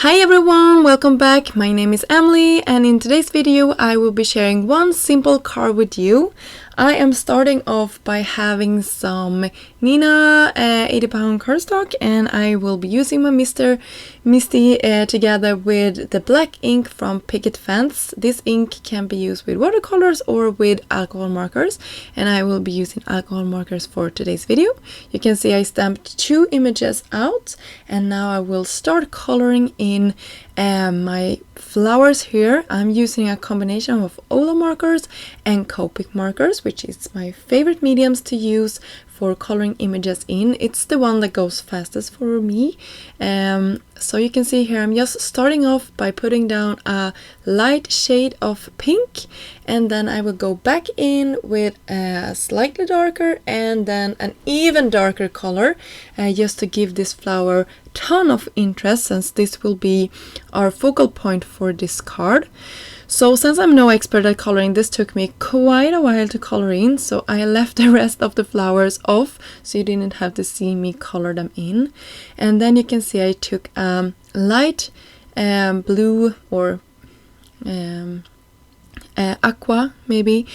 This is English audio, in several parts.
Hi everyone, welcome back. My name is Emily and in today's video I will be sharing one simple card with you. I am starting off by having some Nina 80-pound cardstock, and I will be using my Mr. Misty together with the black ink from Picket. This ink can be used with watercolors or with alcohol markers, and I will be using alcohol markers for today's video. You can see I stamped 2 images out, and now I will start coloring in my flowers here. I'm using a combination of Ola markers and Copic markers, which is my favorite mediums to use for coloring images in. It's the one that goes fastest for me. So you can see here I'm just starting off by putting down a light shade of pink, and then I will go back in with a slightly darker and then an even darker color, just to give this flower ton of interest, since this will be our focal point for this card. So since I'm no expert at coloring, this took me quite a while to color in, so I left the rest of the flowers off so you didn't have to see me color them in. And then you can see I took light blue or aqua maybe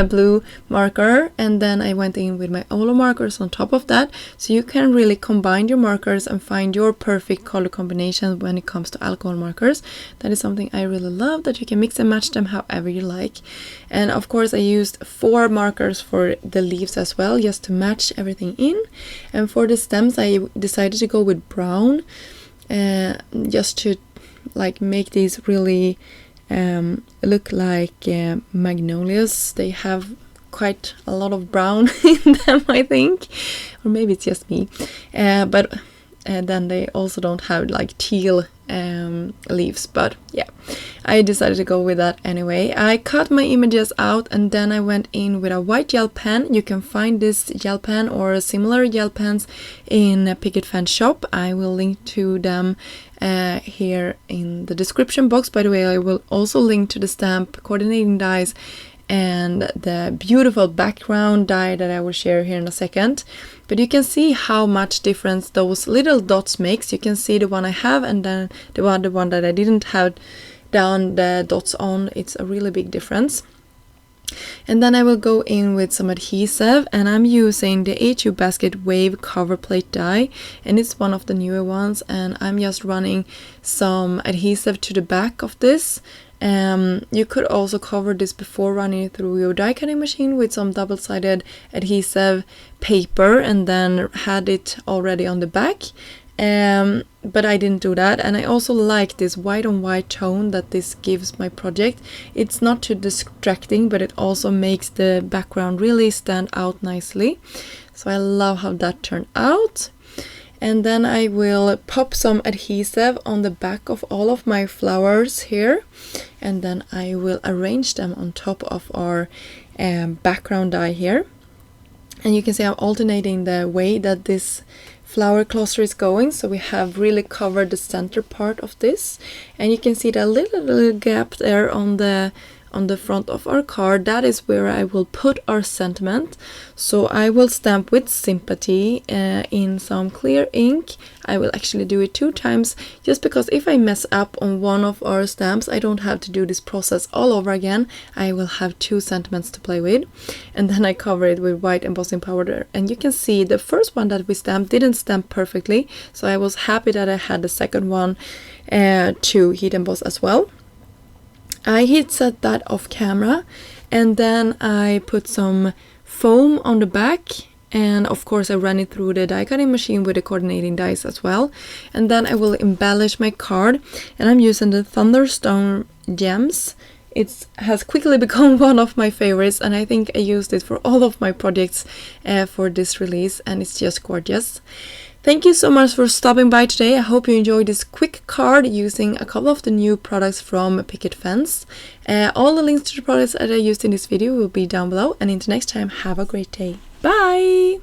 blue marker, and then I went in with my Ola markers on top of that, so you can really combine your markers and find your perfect color combination when it comes to alcohol markers. That is something I really love, that you can mix and match them however you like. And of course I used 4 markers for the leaves as well, just to match everything in. And for the stems I decided to go with brown, just to like make these really look like magnolias. They have quite a lot of brown in them, I think, or maybe it's just me, but then they also don't have like teal leaves. But yeah, I decided to go with that anyway. I cut my images out, and then I went in with a white gel pen. You can find this gel pen or similar gel pens in Picket shop. I will link to them here in the description box. By the way, I will also link to the stamp coordinating dies and the beautiful background die that I will share here in a second. But you can see how much difference those little dots makes. You can see the one I have and then the one that I didn't have down the dots on. It's a really big difference. And then I will go in with some adhesive, and I'm using the A2 Basket Wave cover plate die, and it's one of the newer ones, and I'm just running some adhesive to the back of this. You could also cover this before running it through your die cutting machine with some double-sided adhesive paper and then had it already on the back. But I didn't do that, and I also like this white on white tone that this gives my project. It's not too distracting, but it also makes the background really stand out nicely. So I love how that turned out. And then I will pop some adhesive on the back of all of my flowers here, and then I will arrange them on top of our background die here. And you can see I'm alternating the way that this flower cluster is going, so we have really covered the center part of this, and you can see the little gap there on the front of our card. That is where I will put our sentiment. So I will stamp with Sympathy in some clear ink. I will actually do it 2 times, just because if I mess up on one of our stamps, I don't have to do this process all over again. I will have 2 sentiments to play with. And then I cover it with white embossing powder, and you can see the first one that we stamped didn't stamp perfectly, so I was happy that I had the second one to heat emboss as well. I heat set that off camera, and then I put some foam on the back, and of course I ran it through the die cutting machine with the coordinating dies as well. And then I will embellish my card, and I'm using the Thunderstone gems. It has quickly become one of my favorites, and I think I used it for all of my projects for this release, and it's just gorgeous. Thank you so much for stopping by today. I hope you enjoyed this quick card using a couple of the new products from Picket. All the links to the products that I used in this video will be down below, and until next time, have a great day. Bye!